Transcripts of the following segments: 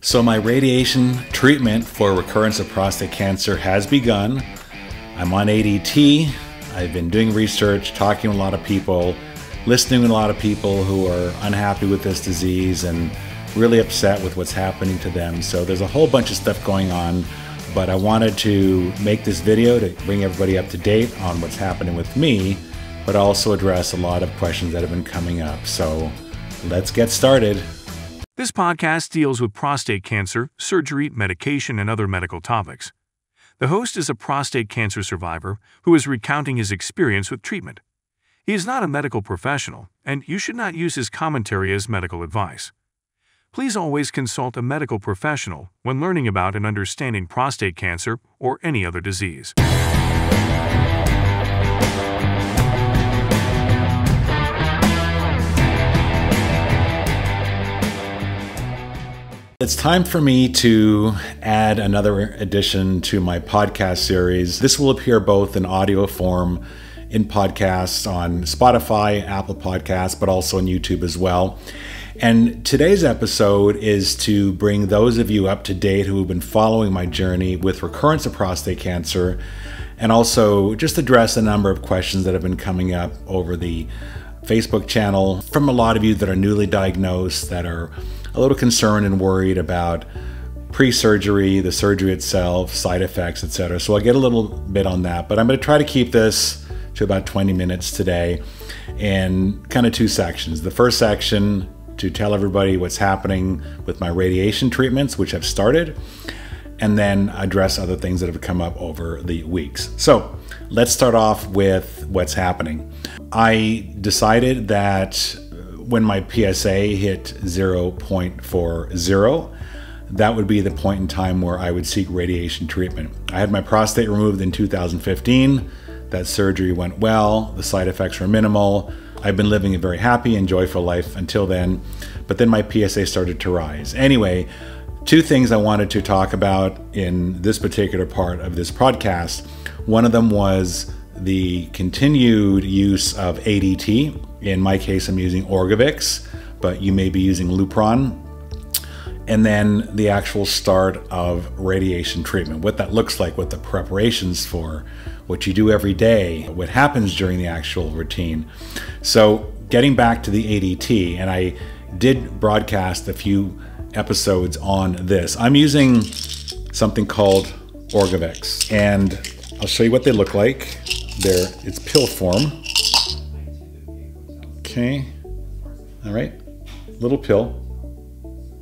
So my radiation treatment for recurrence of prostate cancer has begun. I'm on ADT. I've been doing research, talking to a lot of people, listening to a lot of people who are unhappy with this disease and really upset with what's happening to them. So there's a whole bunch of stuff going on, but I wanted to make this video to bring everybody up to date on what's happening with me, but also address a lot of questions that have been coming up. So let's get started. This podcast deals with prostate cancer, surgery, medication, and other medical topics. The host is a prostate cancer survivor who is recounting his experience with treatment. He is not a medical professional, and you should not use his commentary as medical advice. Please always consult a medical professional when learning about and understanding prostate cancer or any other disease. It's time for me to add another addition to my podcast series. This will appear both in audio form in podcasts on Spotify, Apple Podcasts, but also on YouTube as well. And today's episode is to bring those of you up to date who have been following my journey with recurrence of prostate cancer, and also just address a number of questions that have been coming up over the Facebook channel from a lot of you that are newly diagnosed, that are a little concerned and worried about pre-surgery, the surgery itself, side effects, etc. So I'll get a little bit on that, but I'm going to try to keep this to about 20 minutes today in kind of two sections. The first section to tell everybody what's happening with my radiation treatments, which have started, and then address other things that have come up over the weeks. So let's start off with what's happening. I decided that when my PSA hit 0.40, that would be the point in time where I would seek radiation treatment. I had my prostate removed in 2015. That surgery went well. The side effects were minimal. I've been living a very happy and joyful life until then, but then my PSA started to rise. Anyway, two things I wanted to talk about in this particular part of this podcast. One of them was the continued use of ADT. In my case, I'm using Orgovyx, but you may be using Lupron. And then the actual start of radiation treatment, what that looks like, what the preparations for, what you do every day, what happens during the actual routine. So getting back to the ADT, and I did broadcast a few episodes on this. I'm using something called Orgovyx, and I'll show you what they look like. It's pill form. Okay. All right. Little pill.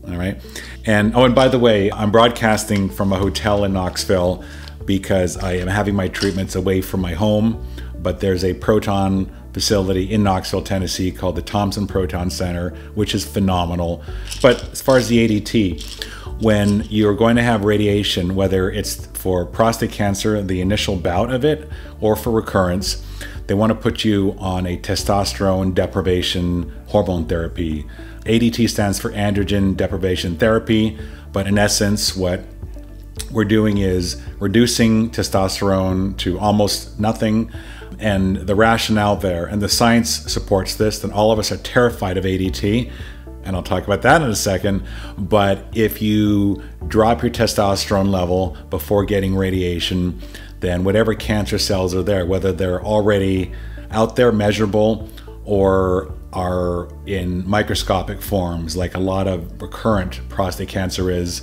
All right. And by the way, I'm broadcasting from a hotel in Knoxville because I am having my treatments away from my home, but there's a proton facility in Knoxville, Tennessee called the Thompson Proton Center, which is phenomenal. But as far as the ADT, when you're going to have radiation, whether it's for prostate cancer, the initial bout of it, or for recurrence, they want to put you on a testosterone deprivation hormone therapy. ADT stands for androgen deprivation therapy, but in essence, what we're doing is reducing testosterone to almost nothing. And the rationale there, and the science supports this, then all of us are terrified of ADT. And I'll talk about that in a second. But if you drop your testosterone level before getting radiation, then whatever cancer cells are there, whether they're already out there measurable or are in microscopic forms, like a lot of recurrent prostate cancer is,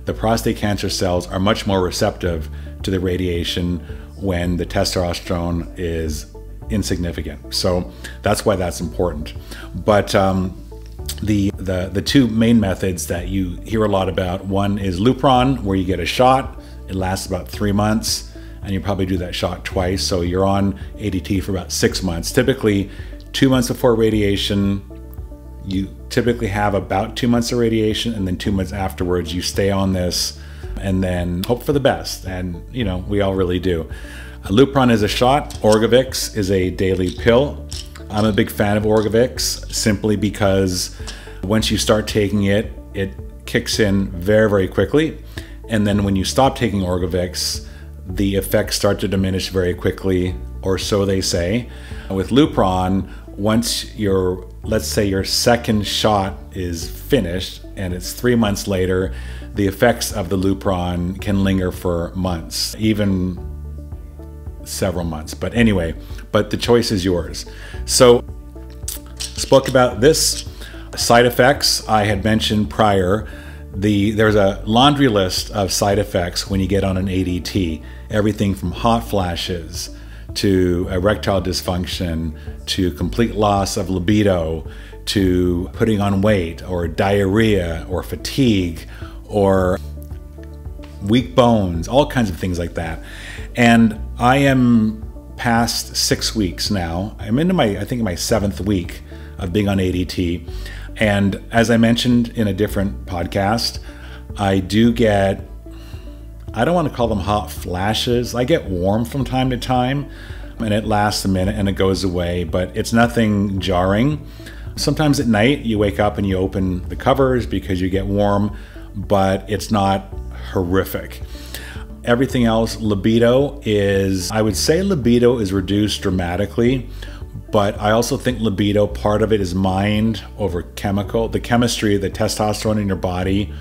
the prostate cancer cells are much more receptive to the radiation when the testosterone is insignificant. So that's why that's important. But the two main methods that you hear a lot about, one is Lupron, where you get a shot. It lasts about 3 months, and you probably do that shot twice. So you're on ADT for about 6 months. Typically 2 months before radiation, you typically have about 2 months of radiation, and then 2 months afterwards, you stay on this and then hope for the best. And you know, we all really do. Lupron is a shot. Orgovyx is a daily pill. I'm a big fan of Orgovyx simply because once you start taking it, it kicks in very, very quickly. And then when you stop taking Orgovyx, the effects start to diminish very quickly, or so they say. With Lupron, once let's say your second shot is finished and it's 3 months later, the effects of the Lupron can linger for months, even several months. But anyway, the choice is yours. So spoke about this. Side effects I had mentioned prior. There's a laundry list of side effects when you get on an ADT. Everything from hot flashes to erectile dysfunction to complete loss of libido to putting on weight or diarrhea or fatigue or weak bones, all kinds of things like that. And I am past 6 weeks now. I'm into I think my 7th week of being on ADT. And as I mentioned in a different podcast, I do get, I don't want to call them hot flashes. I get warm from time to time, and it lasts a minute and it goes away, but it's nothing jarring. Sometimes at night you wake up and you open the covers because you get warm, but it's not horrific. Everything else, libido I would say libido is reduced dramatically, but I also think libido, part of it is mind over chemical. The chemistry, the testosterone in your body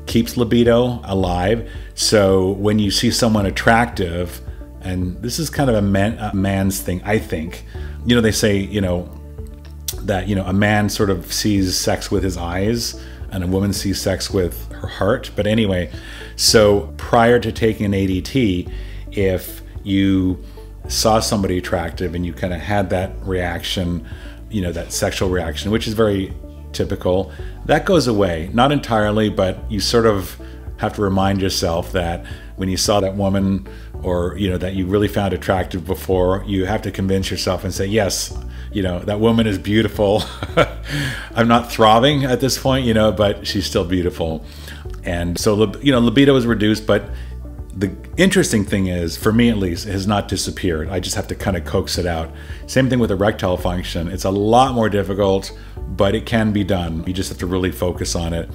keeps libido alive. So when you see someone attractive, and this is kind of a man's thing, I think, they say, that, a man sort of sees sex with his eyes and a woman sees sex with her heart. But anyway, so prior to taking an ADT, if you saw somebody attractive and you kind of had that reaction, that sexual reaction, which is very typical, that goes away. Not entirely, but you sort of have to remind yourself that when you saw that woman or, that you really found attractive before, you have to convince yourself and say, yes, that woman is beautiful. I'm not throbbing at this point, but she's still beautiful. And so, libido is reduced, but the interesting thing is, for me at least, it has not disappeared. I just have to kind of coax it out. Same thing with erectile function. It's a lot more difficult, but it can be done. You just have to really focus on it.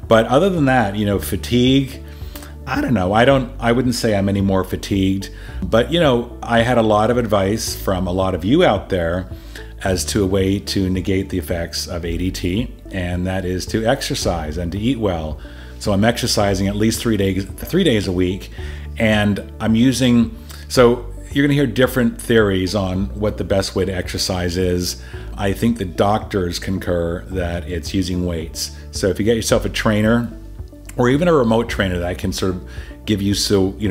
But other than that, fatigue, I don't know. I wouldn't say I'm any more fatigued, but I had a lot of advice from a lot of you out there as to a way to negate the effects of ADT, and that is to exercise and to eat well. So I'm exercising at least 3 days a week, and I'm using, so you're gonna hear different theories on what the best way to exercise is. I think the doctors concur that it's using weights. So if you get yourself a trainer, or even a remote trainer that can sort of give you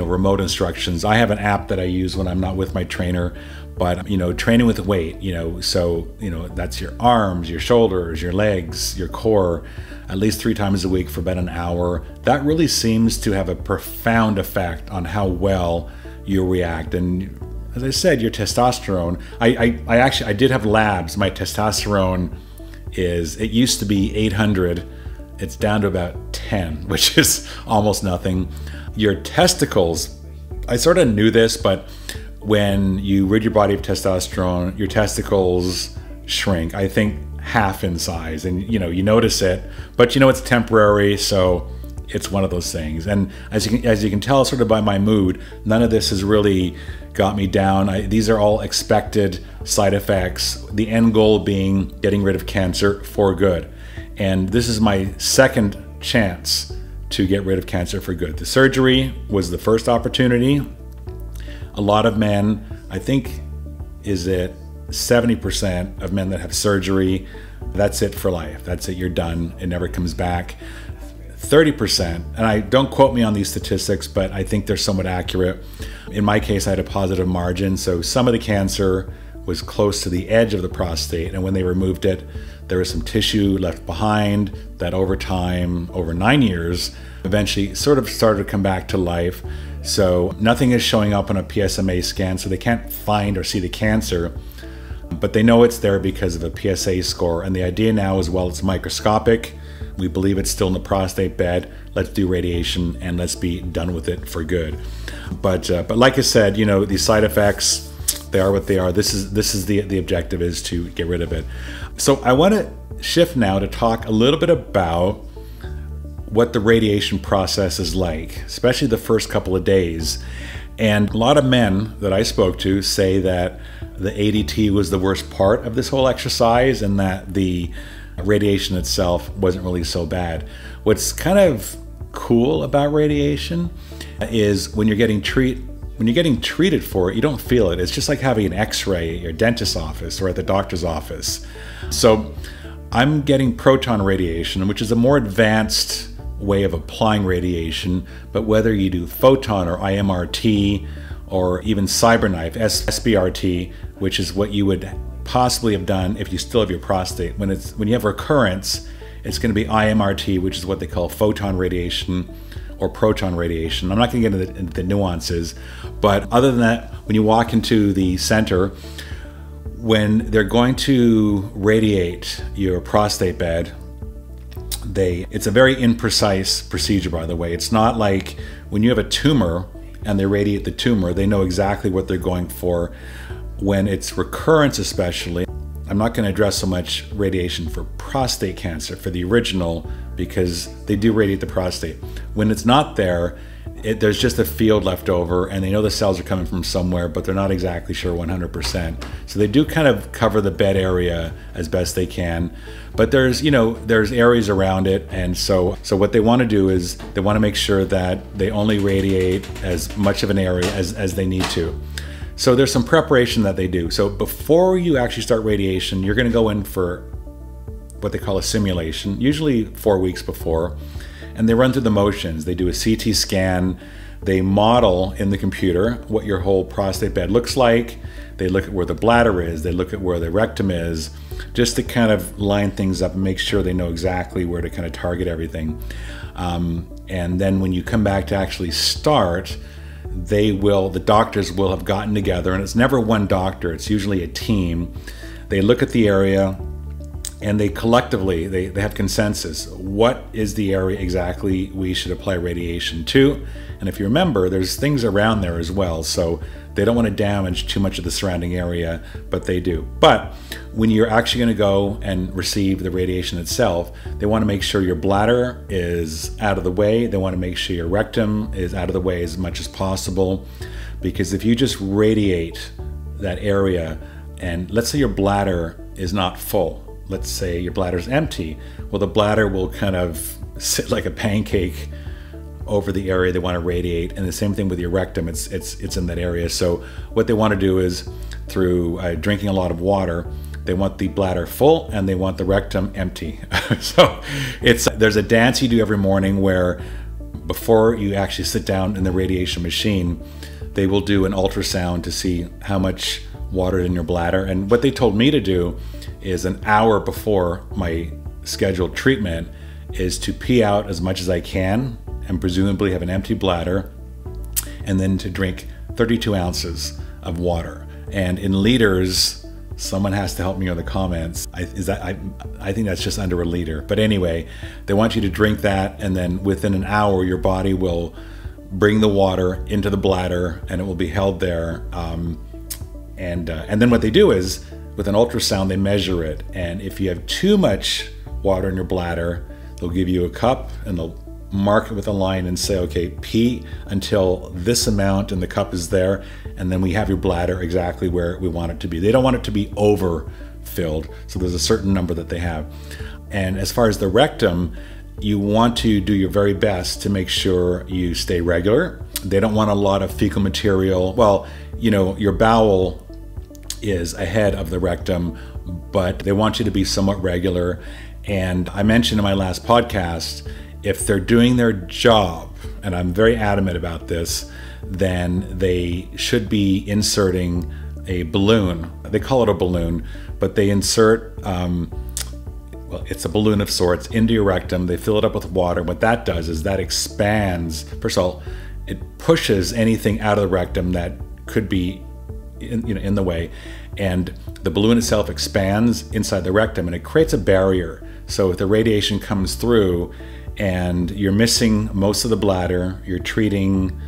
remote instructions. I have an app that I use when I'm not with my trainer, but training with weight, so that's your arms, your shoulders, your legs, your core, at least 3 times a week for about an hour. That really seems to have a profound effect on how well you react. And as I said, your testosterone, I did have labs. My testosterone it used to be 800. It's down to about 10, which is almost nothing. Your testicles, I sort of knew this, but when you rid your body of testosterone, your testicles shrink, I think half in size, and you notice it, but it's temporary, so it's one of those things. And as you can tell sort of by my mood, none of this has really got me down. These are all expected side effects, the end goal being getting rid of cancer for good. And this is my second chance to get rid of cancer for good. The surgery was the first opportunity. A lot of men, I think, is it 70% of men that have surgery, that's it for life. That's it, you're done. It never comes back. 30%, and don't quote me on these statistics, but I think they're somewhat accurate. In my case, I had a positive margin, so some of the cancer was close to the edge of the prostate, and when they removed it, there was some tissue left behind that over time, over 9 years, eventually sort of started to come back to life. So nothing is showing up on a PSMA scan, so they can't find or see the cancer, but they know it's there because of a PSA score. And the idea now is, well, it's microscopic. We believe it's still in the prostate bed. Let's do radiation and let's be done with it for good. But like I said, these side effects, they are what they are. This is the objective, is to get rid of it. So I want to shift now to talk a little bit about what the radiation process is like, especially the first couple of days. And a lot of men that I spoke to say that the ADT was the worst part of this whole exercise, and that the radiation itself wasn't really so bad. What's kind of cool about radiation is when you're getting treated for it, you don't feel it. It's just like having an x-ray at your dentist's office or at the doctor's office. So I'm getting proton radiation, which is a more advanced way of applying radiation, but whether you do photon or IMRT or even CyberKnife, SBRT, which is what you would possibly have done if you still have your prostate. When you have recurrence, it's going to be IMRT, which is what they call photon radiation or proton radiation. I'm not going to get into the nuances, but other than that, when you walk into the center, when they're going to radiate your prostate bed, it's a very imprecise procedure, by the way. It's not like when you have a tumor and they radiate the tumor, they know exactly what they're going for. When it's recurrence especially, I'm not going to address so much radiation for prostate cancer, for the original, because they do radiate the prostate. When it's not there, there's just a field left over, and they know the cells are coming from somewhere, but they're not exactly sure 100%. So they do kind of cover the bed area as best they can, but there's areas around it, and so what they want to do is they want to make sure that they only radiate as much of an area as they need to. So there's some preparation that they do. So before you actually start radiation, you're going to go in for what they call a simulation, usually 4 weeks before, and they run through the motions. They do a CT scan. They model in the computer what your whole prostate bed looks like. They look at where the bladder is. They look at where the rectum is, just to kind of line things up and make sure they know exactly where to kind of target everything. And then when you come back to actually start, the doctors will have gotten together, and it's never one doctor, it's usually a team. They look at the area and they collectively, they have consensus. What is the area exactly we should apply radiation to? And if you remember, there's things around there as well, so they don't want to damage too much of the surrounding area, but they do. But when you're actually going to go and receive the radiation itself, they want to make sure your bladder is out of the way. They want to make sure your rectum is out of the way as much as possible, because if you just radiate that area, and let's say your bladder is not full, let's say your bladder's empty, well, the bladder will kind of sit like a pancake over the area they want to radiate, and the same thing with your rectum. It's in that area. So what they want to do is, through drinking a lot of water, they want the bladder full and they want the rectum empty. So there's a dance you do every morning where, before you actually sit down in the radiation machine, they will do an ultrasound to see how much water is in your bladder. And what they told me to do is, an hour before my scheduled treatment, is to pee out as much as I can and presumably have an empty bladder, and then to drink 32 ounces of water. And in liters, someone has to help me in the comments. I think that's just under a liter. But anyway, they want you to drink that, and then within an hour, your body will bring the water into the bladder, and it will be held there. And then what they do is, with an ultrasound, they measure it. And if you have too much water in your bladder, they'll give you a cup and they'll mark it with a line and say, okay, pee until this amount and the cup is there, and then we have your bladder exactly where we want it to be. They don't want it to be overfilled, so there's a certain number that they have. And as far as the rectum, you want to do your very best to make sure you stay regular. They don't want a lot of fecal material. Well, your bowel is ahead of the rectum, but they want you to be somewhat regular. And I mentioned in my last podcast, if they're doing their job, and I'm very adamant about this, then they should be inserting a balloon. They call it a balloon, but they insert, well, it's a balloon of sorts into your rectum. They fill it up with water. What that does is that expands. First of all, it pushes anything out of the rectum that could be in the way, and the balloon itself expands inside the rectum, and it creates a barrier. So if the radiation comes through and you're missing most of the bladder, you're treating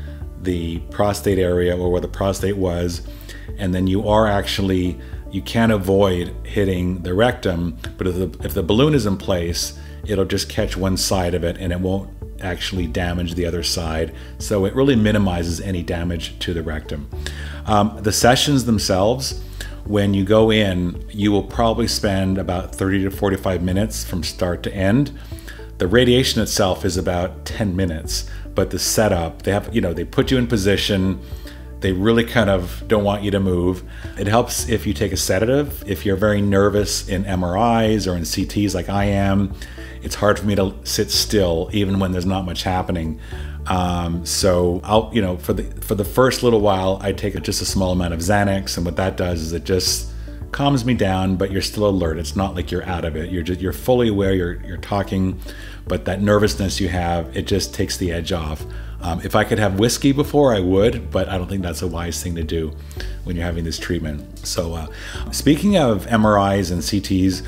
the prostate area or where the prostate was, and then you can't avoid hitting the rectum, but if the balloon is in place, it'll just catch one side of it and it won't actually damage the other side. So it really minimizes any damage to the rectum. The sessions themselves, when you go in, you will probably spend about 30 to 45 minutes from start to end. The radiation itself is about 10 minutes, but the setup, they put you in position. They really kind of don't want you to move. It helps if you take a sedative. If you're very nervous in MRIs or in CTs like I am, it's hard for me to sit still even when there's not much happening. So I'll, for the first little while, I take just a small amount of Xanax, and what that does is it just calms me down, but you're still alert. It's not like you're out of it. You're fully aware. You're talking, but that nervousness you have, it just takes the edge off. If I could have whiskey before, I would, but I don't think that's a wise thing to do when you're having this treatment. So speaking of MRIs and CTs,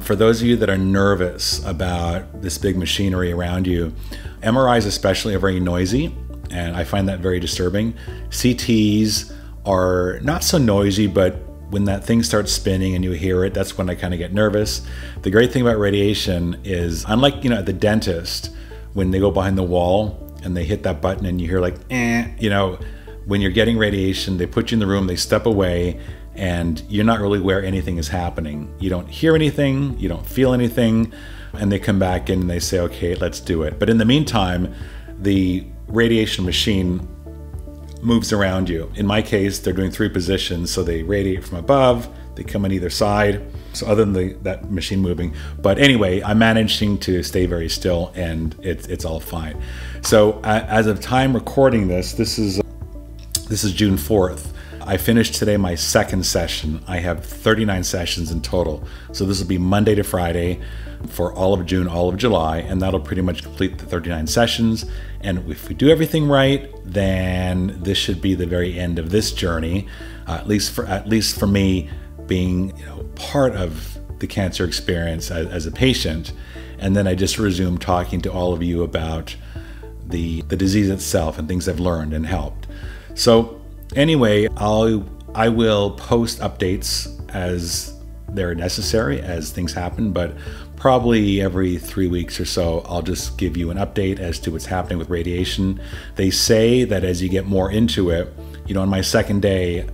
for those of you that are nervous about this big machinery around you, MRIs especially are very noisy, and I find that very disturbing. CTs are not so noisy, but when that thing starts spinning and you hear it, that's when I kind of get nervous. The great thing about radiation is, unlike at the dentist, when they go behind the wall and they hit that button and you hear like, when you're getting radiation, they put you in the room, they step away, and you're not really aware anything is happening. You don't hear anything, you don't feel anything, and they come back in and they say, okay, let's do it. But in the meantime, the radiation machine moves around you. In my case, they're doing 3 positions, so they radiate from above, they come on either side, so other than that machine moving. But anyway, I'm managing to stay very still, and it's all fine. So as of time recording this is June 4th. I finished today my 2nd session. I have 39 sessions in total. So this will be Monday to Friday for all of June, all of July, and that'll pretty much complete the 39 sessions. And if we do everything right, then this should be the very end of this journey, at least for me, being part of the cancer experience as a patient. And then I just resume talking to all of you about the disease itself and things I've learned and helped. So anyway, I will post updates as they're necessary, as things happen, but probably every 3 weeks or so, I'll just give you an update as to what's happening with radiation. They say that as you get more into it, on my 2nd day,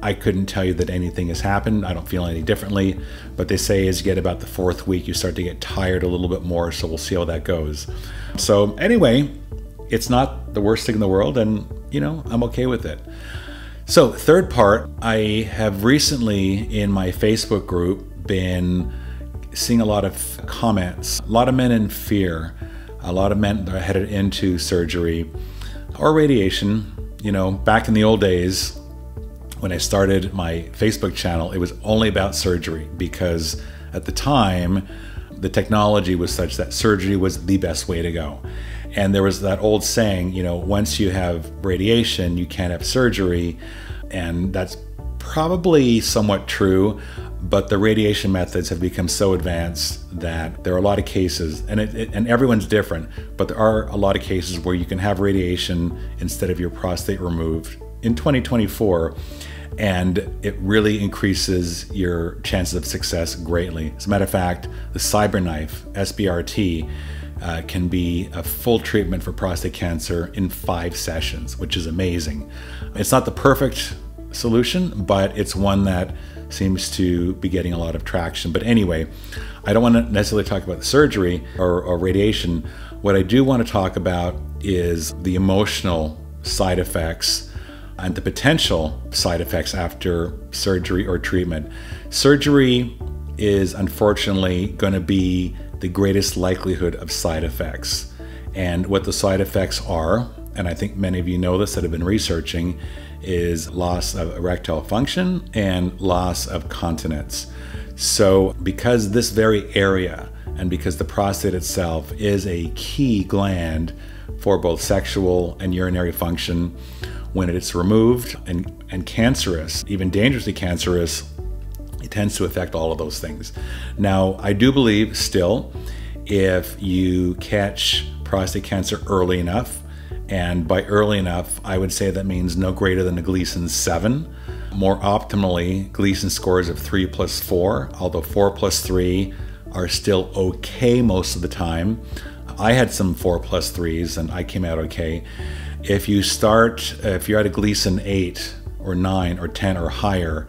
I couldn't tell you that anything has happened. I don't feel any differently, but they say as you get about the 4th week, you start to get tired a little bit more, so we'll see how that goes. So anyway, it's not the worst thing in the world, and I'm okay with it. So 3rd part, I have recently in my Facebook group been seeing a lot of comments, a lot of men in fear, a lot of men that are headed into surgery or radiation. Back in the old days, when I started my Facebook channel, it was only about surgery, because at the time, the technology was such that surgery was the best way to go. And there was that old saying, once you have radiation, you can't have surgery. And that's probably somewhat true, but the radiation methods have become so advanced that there are a lot of cases, and everyone's different, but there are a lot of cases where you can have radiation instead of your prostate removed in 2024. And it really increases your chances of success greatly. As a matter of fact, the CyberKnife, SBRT, can be a full treatment for prostate cancer in 5 sessions, which is amazing. It's not the perfect solution, but it's one that seems to be getting a lot of traction. But anyway, I don't want to necessarily talk about the surgery or radiation. What I do want to talk about is the emotional side effects and the potential side effects after surgery or treatment. Surgery is unfortunately going to be the greatest likelihood of side effects. And what the side effects are, and I think many of you know this that have been researching, is loss of erectile function and loss of continence. So because this very area, and because the prostate itself is a key gland for both sexual and urinary function, when it's removed and cancerous, even dangerously cancerous, it tends to affect all of those things. Now, I do believe still, if you catch prostate cancer early enough, and by early enough, I would say that means no greater than a Gleason 7. More optimally, Gleason scores of 3+4, although 4+3 are still okay most of the time. I had some 4+3s and I came out okay. If you're at a Gleason 8 or 9 or 10 or higher,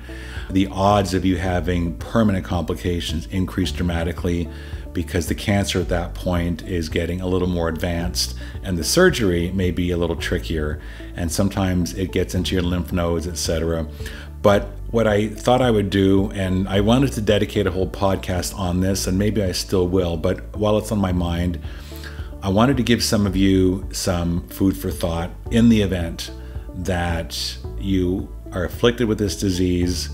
the odds of you having permanent complications increase dramatically, because the cancer at that point is getting a little more advanced and the surgery may be a little trickier, and sometimes it gets into your lymph nodes, etc. But what I thought I would do, and I wanted to dedicate a whole podcast on this, and maybe I still will, but while it's on my mind, I wanted to give some of you some food for thought in the event that you are afflicted with this disease,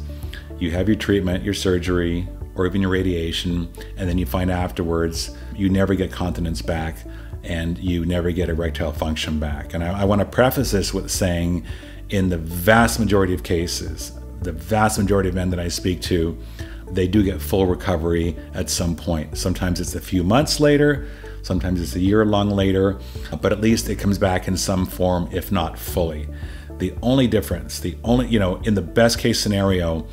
you have your treatment, your surgery, or even your radiation, and then you find afterwards you never get continence back and you never get erectile function back. And I want to preface this with saying, in the vast majority of cases, the vast majority of men that I speak to, they do get full recovery at some point. Sometimes it's a few months later, sometimes it's a year long later, but at least it comes back in some form, if not fully. The only difference, in the best case scenario,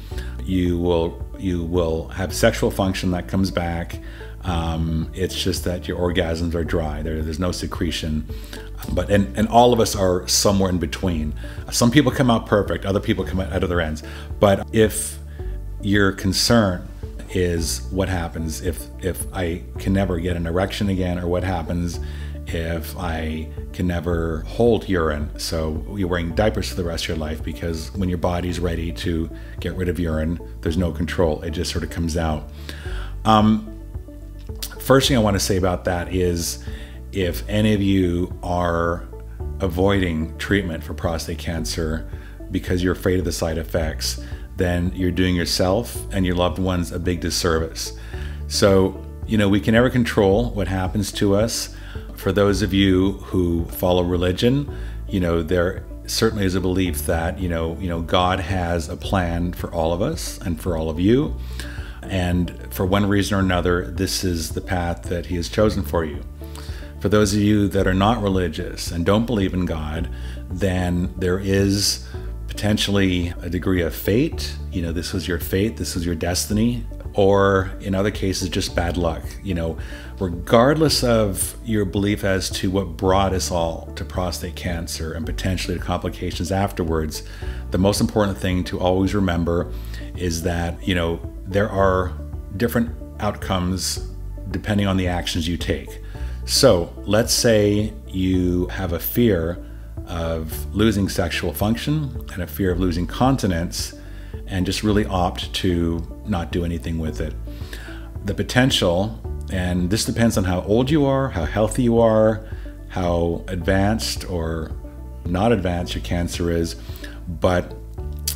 you will have sexual function that comes back. It's just that your orgasms are dry. There's no secretion. And all of us are somewhere in between. Some people come out perfect, other people come out other ends. But if your concern is what happens if I can never get an erection again, or what happens if I can never hold urine, so you're wearing diapers for the rest of your life, because when your body's ready to get rid of urine, there's no control. It just sort of comes out. First thing I want to say about that is, if any of you are avoiding treatment for prostate cancer because you're afraid of the side effects, then you're doing yourself and your loved ones a big disservice. So, we can never control what happens to us. For those of you who follow religion, there certainly is a belief that, God has a plan for all of us and for all of you. And for one reason or another, this is the path that He has chosen for you. For those of you that are not religious and don't believe in God, then there is potentially a degree of fate. This was your fate, this was your destiny, or in other cases, just bad luck. Regardless of your belief as to what brought us all to prostate cancer and potentially to complications afterwards, the most important thing to always remember is that, there are different outcomes depending on the actions you take. So let's say you have a fear of losing sexual function and a fear of losing continence, and just really opt to not do anything with it. The potential, and this depends on how old you are, how healthy you are, how advanced or not advanced your cancer is, but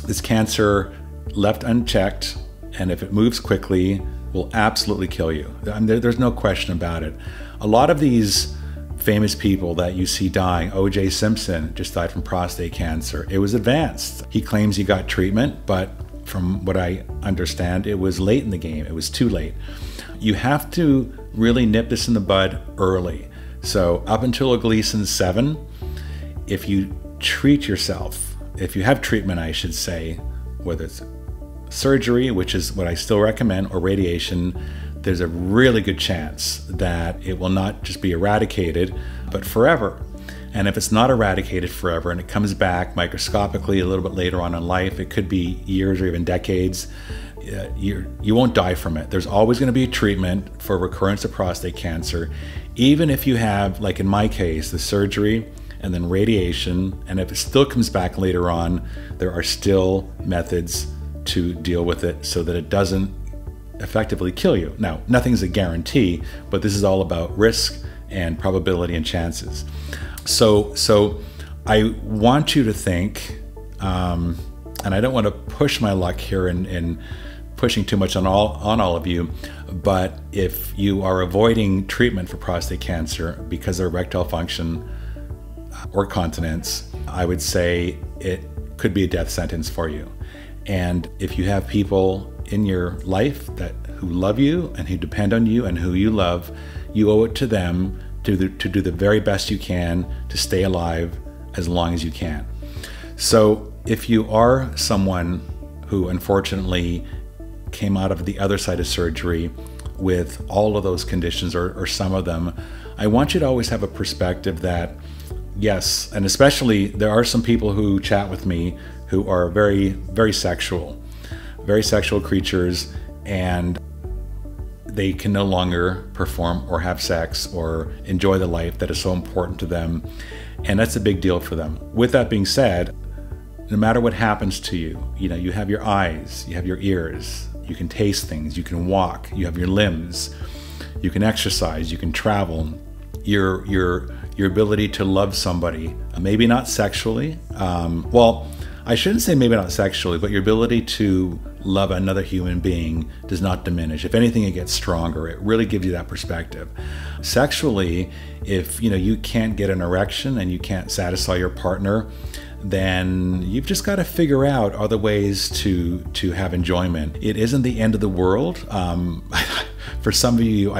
this cancer left unchecked, and if it moves quickly, will absolutely kill you. There's no question about it. A lot of these famous people that you see dying, O.J. Simpson just died from prostate cancer. It was advanced. He claims he got treatment, but from what I understand, it was late in the game. It was too late. You have to really nip this in the bud early. So up until a Gleason 7, if you treat yourself, if you have treatment, I should say, whether it's surgery, which is what I still recommend, or radiation, there's a really good chance that it will not just be eradicated, but forever. And if it's not eradicated forever and it comes back microscopically a little bit later on in life, it could be years or even decades, you won't die from it. There's always going to be a treatment for recurrence of prostate cancer, even if you have, like in my case, the surgery and then radiation, and if it still comes back later on, there are still methods to deal with it so that it doesn't effectively kill you. Now, nothing's a guarantee, but this is all about risk and probability and chances. So I want you to think, and I don't want to push my luck here in pushing too much on all of you, but if you are avoiding treatment for prostate cancer because of erectile function or continence, I would say it could be a death sentence for you. And if you have people in your life who love you and who depend on you and who you love, you owe it to them to do the very best you can to stay alive as long as you can. So if you are someone who unfortunately came out of the other side of surgery with all of those conditions, or some of them, I want you to always have a perspective that, yes, and especially there are some people who chat with me who are very, very sexual creatures, and they can no longer perform or have sex or enjoy the life that is so important to them. And that's a big deal for them. With that being said, no matter what happens to you, you have your eyes, you have your ears, you can taste things, you can walk, you have your limbs, you can exercise, you can travel, your ability to love somebody, maybe not sexually, well, I shouldn't say maybe not sexually, but your ability to love another human being does not diminish. If anything, it gets stronger. It really gives you that perspective. Sexually, if you can't get an erection and you can't satisfy your partner, then you've just got to figure out other ways to have enjoyment. It isn't the end of the world. For some of you,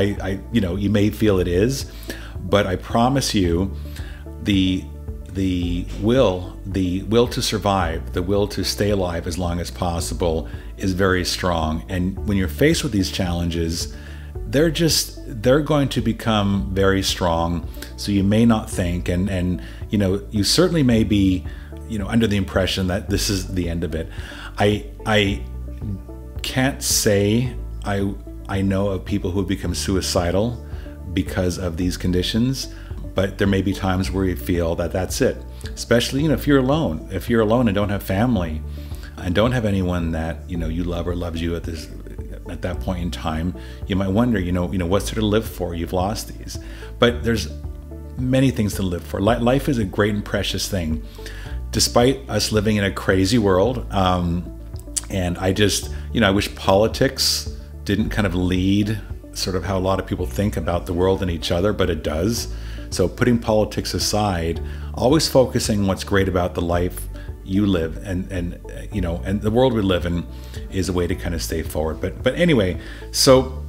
you may feel it is, but I promise you, the will to survive, the will to stay alive as long as possible is very strong. And when you're faced with these challenges, they're going to become very strong. So you may not think, and you certainly may be, under the impression that this is the end of it. I can't say I know of people who have become suicidal because of these conditions. But there may be times where you feel that that's it, especially, if you're alone and don't have family and don't have anyone that, you love or loves you at that point in time. You might wonder, what's there to live for? You've lost these, but there's many things to live for. Life is a great and precious thing, despite us living in a crazy world. And I just, I wish politics didn't kind of lead sort of how a lot of people think about the world and each other, but it does. So putting politics aside, always focusing on what's great about the life you live, and the world we live in is a way to kind of stay forward. But anyway, so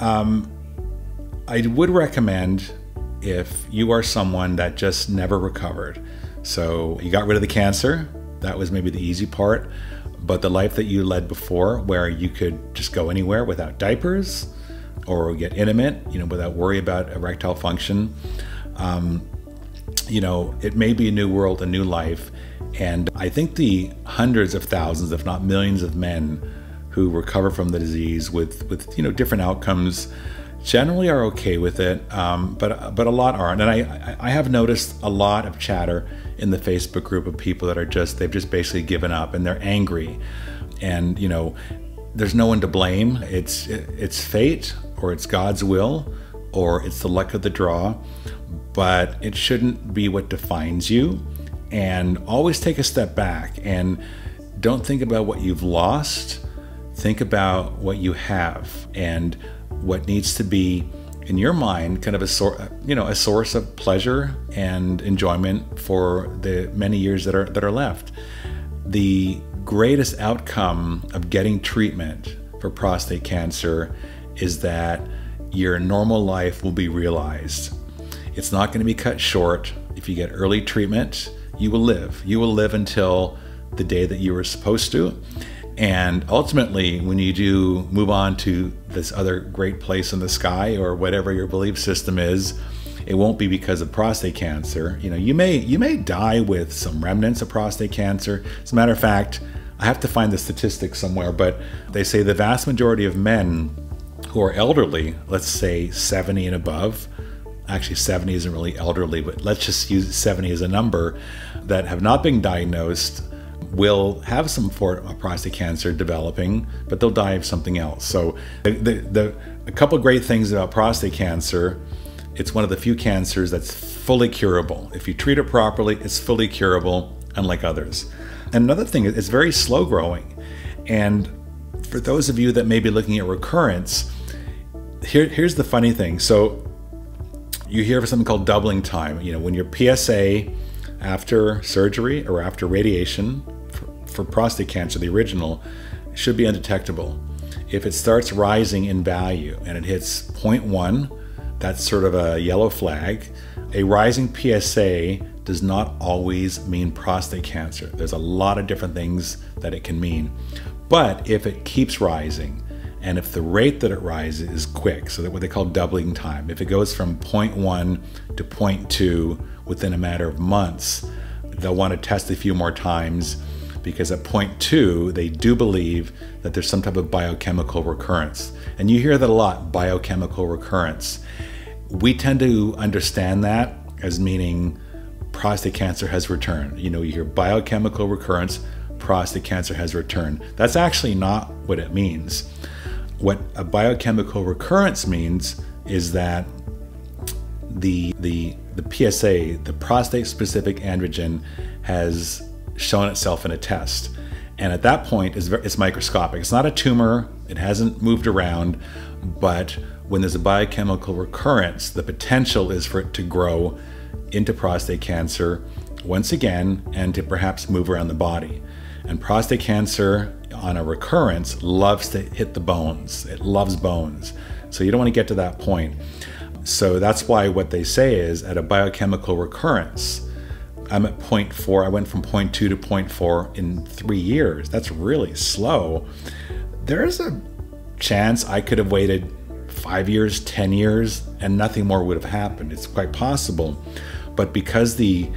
I would recommend, if you are someone that just never recovered, so you got rid of the cancer, that was maybe the easy part, but the life that you led before, where you could just go anywhere without diapers, or get intimate, without worry about erectile function. It may be a new world, a new life. And I think the hundreds of thousands, if not millions of men who recover from the disease with different outcomes generally are okay with it, but a lot aren't. And I have noticed a lot of chatter in the Facebook group of people that they've just basically given up and they're angry. And, there's no one to blame. It's fate, or it's God's will, or it's the luck of the draw, but it shouldn't be what defines you. And always take a step back and don't think about what you've lost. Think about what you have and what needs to be, in your mind, kind of a source of pleasure and enjoyment for the many years that are left. The greatest outcome of getting treatment for prostate cancer is that your normal life will be realized. It's not going to be cut short. If you get early treatment, you will live. You will live until the day that you were supposed to. And ultimately, when you do move on to this other great place in the sky, or whatever your belief system is, it won't be because of prostate cancer. You may die with some remnants of prostate cancer. As a matter of fact, I have to find the statistics somewhere, but they say the vast majority of men who are elderly, let's say 70 and above, actually 70 isn't really elderly, but let's just use 70 as a number, that have not been diagnosed will have some form of prostate cancer developing, but they'll die of something else. So a couple great things about prostate cancer: it's one of the few cancers that's fully curable. If you treat it properly, it's fully curable, unlike others. And another thing, it's very slow growing. And for those of you that may be looking at recurrence, here's the funny thing. So you hear of something called doubling time. When your PSA after surgery or after radiation for prostate cancer, the original, should be undetectable. If it starts rising in value and it hits 0.1, that's sort of a yellow flag. A rising PSA does not always mean prostate cancer. There's a lot of different things that it can mean. But if it keeps rising, and if the rate that it rises is quick, so that what they call doubling time, if it goes from 0.1 to 0.2 within a matter of months, they'll want to test a few more times. because at point 2, they do believe that there's some type of biochemical recurrence. And you hear that a lot, biochemical recurrence. We tend to understand that as meaning prostate cancer has returned. You hear biochemical recurrence, prostate cancer has returned. That's actually not what it means. What a biochemical recurrence means is that the PSA, the prostate-specific androgen, has shown itself in a test. And at that point, it's microscopic. It's not a tumor. It hasn't moved around. But when there's a biochemical recurrence, the potential is for it to grow into prostate cancer once again and to perhaps move around the body. And prostate cancer on a recurrence loves to hit the bones. It loves bones. So you don't want to get to that point. So that's why what they say is at a biochemical recurrence, I'm at point 4. I went from point 2 to point 4 in 3 years. That's really slow. There's a chance I could have waited 5 years, 10 years, and nothing more would have happened. It's quite possible. But because the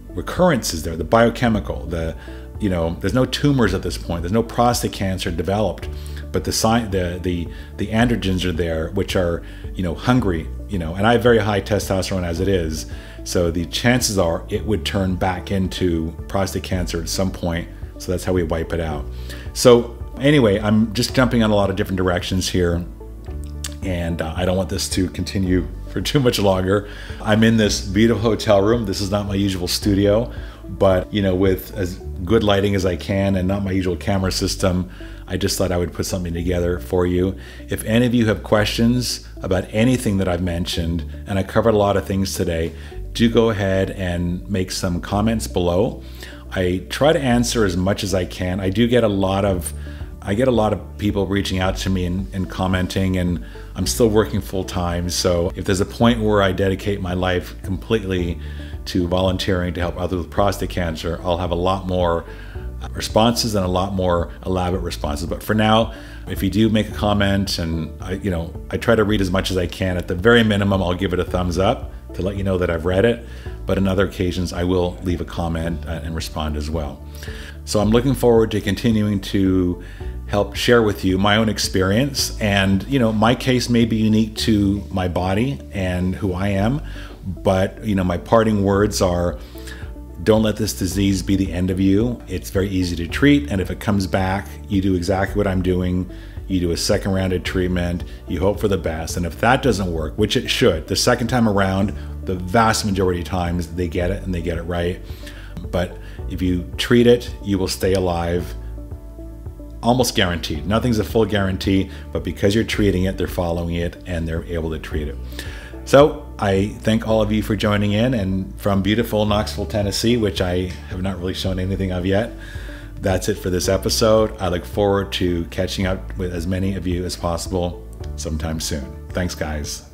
recurrence is there, the biochemical, there's no tumors at this point. There's no prostate cancer developed, but the androgens are there, which are, hungry, and I have very high testosterone as it is. So the chances are it would turn back into prostate cancer at some point. So that's how we wipe it out. So anyway, I'm just jumping on a lot of different directions here, and I don't want this to continue for too much longer. I'm in this beautiful hotel room. This is not my usual studio, but with as good lighting as I can and not my usual camera system, I just thought I would put something together for you. If any of you have questions about anything that I've mentioned, and I covered a lot of things today, do go ahead and make some comments below. I try to answer as much as I can. I get a lot of people reaching out to me and commenting, and I'm still working full time. So if there's a point where I dedicate my life completely to volunteering to help others with prostate cancer, I'll have a lot more responses and a lot more elaborate responses. But for now, if you do make a comment, and I try to read as much as I can. At the very minimum, I'll give it a thumbs up to let you know that I've read it. But in other occasions, I will leave a comment and respond as well. So I'm looking forward to continuing to help share with you my own experience. And my case may be unique to my body and who I am, but my parting words are, don't let this disease be the end of you. It's very easy to treat, and if it comes back, you do exactly what I'm doing. You do a second round of treatment, you hope for the best, and if that doesn't work, which it should, the second time around, the vast majority of times they get it and they get it right. But if you treat it, you will stay alive, almost guaranteed. Nothing's a full guarantee, but because you're treating it, they're following it, and they're able to treat it. So I thank all of you for joining in, and from beautiful Knoxville, Tennessee, which I have not really shown anything of yet, that's it for this episode. I look forward to catching up with as many of you as possible sometime soon. Thanks, guys.